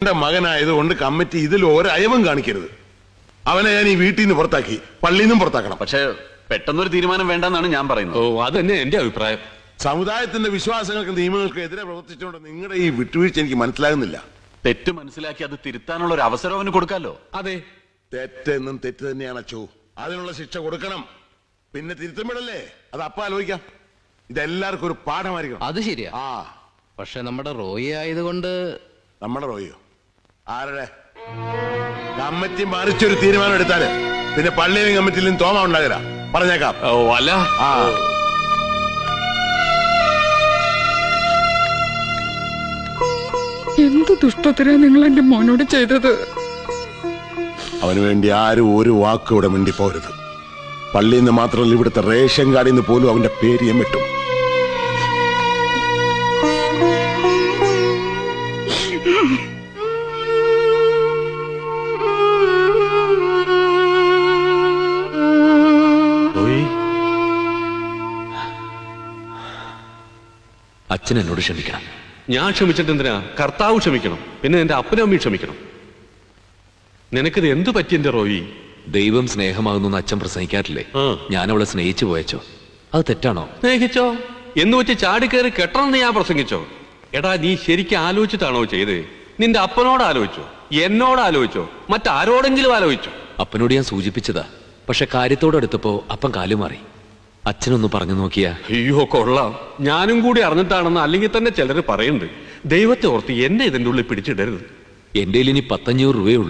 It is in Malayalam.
എന്റെ മകനായതുകൊണ്ട് കമ്മിറ്റി ഇതിൽ ഒരയവും കാണിക്കരുത്. അവനെ ഞാൻ ഈ വീട്ടിൽ നിന്ന് പുറത്താക്കി, പള്ളിയിൽ നിന്നും പുറത്താക്കണം. പക്ഷെ പെട്ടെന്നൊരു തീരുമാനം വേണ്ടെന്നാണ് ഞാൻ പറയുന്നത്. ഓ, അത് തന്നെ എന്റെ അഭിപ്രായം. സമുദായത്തിന്റെ വിശ്വാസങ്ങൾക്കും നിയമങ്ങൾക്കും എതിരെ പ്രവർത്തിച്ചുകൊണ്ട് നിങ്ങളുടെ ഈ വിട്ടുവീഴ്ച എനിക്ക് മനസ്സിലാകുന്നില്ല. തെറ്റ് മനസ്സിലാക്കി അത് തിരുത്താനുള്ള ഒരു അവസരം അവന് കൊടുക്കാലോ. അതെ, തെറ്റെന്നും തെറ്റ് തന്നെയാണ് അച്ചോ. അതിനുള്ള ശിക്ഷ കൊടുക്കണം. പിന്നെ തിരുത്തുമ്പോഴല്ലേ അത് അപ്പ ആലോചിക്കാം. ഇതെല്ലാവർക്കും ഒരു പാഠമായിരിക്കണം. അത് ശരിയാ. ആ, പക്ഷെ നമ്മുടെ റോയി ആയതുകൊണ്ട്. നമ്മുടെ റോയോ? ആരുടെ? കമ്മിറ്റി മറിച്ചൊരു തീരുമാനം എടുത്താല് പിന്നെ പള്ളിയിലും കമ്മിറ്റിയിലും തോമ ഉണ്ടാകില്ല, പറഞ്ഞേക്കാം. ഓ അല്ല, ആ, എന്ത് ദുഷ്ടത്തിനാ നിങ്ങൾ എന്റെ മോനോട് ചെയ്തത്? അവന് വേണ്ടി ആരും ഒരു വാക്ക് ഇവിടെ മിണ്ടിപ്പോരുത്. പള്ളിയിൽ നിന്ന് മാത്രമല്ല, ഇവിടുത്തെ റേഷൻ കാർഡിൽ നിന്ന് പോലും അവന്റെ പേര് ഞാൻ വിട്ടു. അച്ഛൻ എന്നോട് ക്ഷമിക്കണം. ഞാൻ ക്ഷമിച്ചിട്ട് എന്തിനാ? കർത്താവ് ക്ഷമിക്കണം, പിന്നെ എന്റെ അപ്പനും അമ്മയും ക്ഷമിക്കണം. നിനക്കിത് എന്തു പറ്റി എന്റെ റോയി? ദൈവം സ്നേഹമാകുന്നു അച്ഛൻ പ്രസംഗിക്കാറില്ലേ? ആ. ഞാൻ അവളെ സ്നേഹിച്ചു പോയച്ചോ? അത് തെറ്റാണോ? സ്നേഹിച്ചോ എന്ന് വെച്ച് ചാടിക്കയറി കെട്ടണമെന്ന് ഞാൻ പ്രസംഗിച്ചോ? എടാ, നീ ശരിക്കും ആലോചിച്ചിട്ടാണോ ചെയ്തേ? നിന്റെ അപ്പനോട് ആലോചിച്ചോ? എന്നോട് ആലോചിച്ചോ? മറ്റാരോടെങ്കിലും ആലോചിച്ചോ? അപ്പനോട് ഞാൻ സൂചിപ്പിച്ചതാ, പക്ഷെ കാര്യത്തോടെടുത്തപ്പോ അപ്പൻ കാലുമാറി. അച്ഛനൊന്ന് പറഞ്ഞു നോക്കിയാ? അയ്യോ കൊള്ളാം, ഞാനും കൂടി അറിഞ്ഞിട്ടാണെന്ന് അല്ലെങ്കിൽ തന്നെ ചിലർ പറയുന്നുണ്ട്. ദൈവത്തെ ഓർത്ത് എന്നെ ഇതിന്റെ ഉള്ളിൽ പിടിച്ചിടരുത്. എന്റെ ഇനി 1500 രൂപയേ ഉള്ളൂ.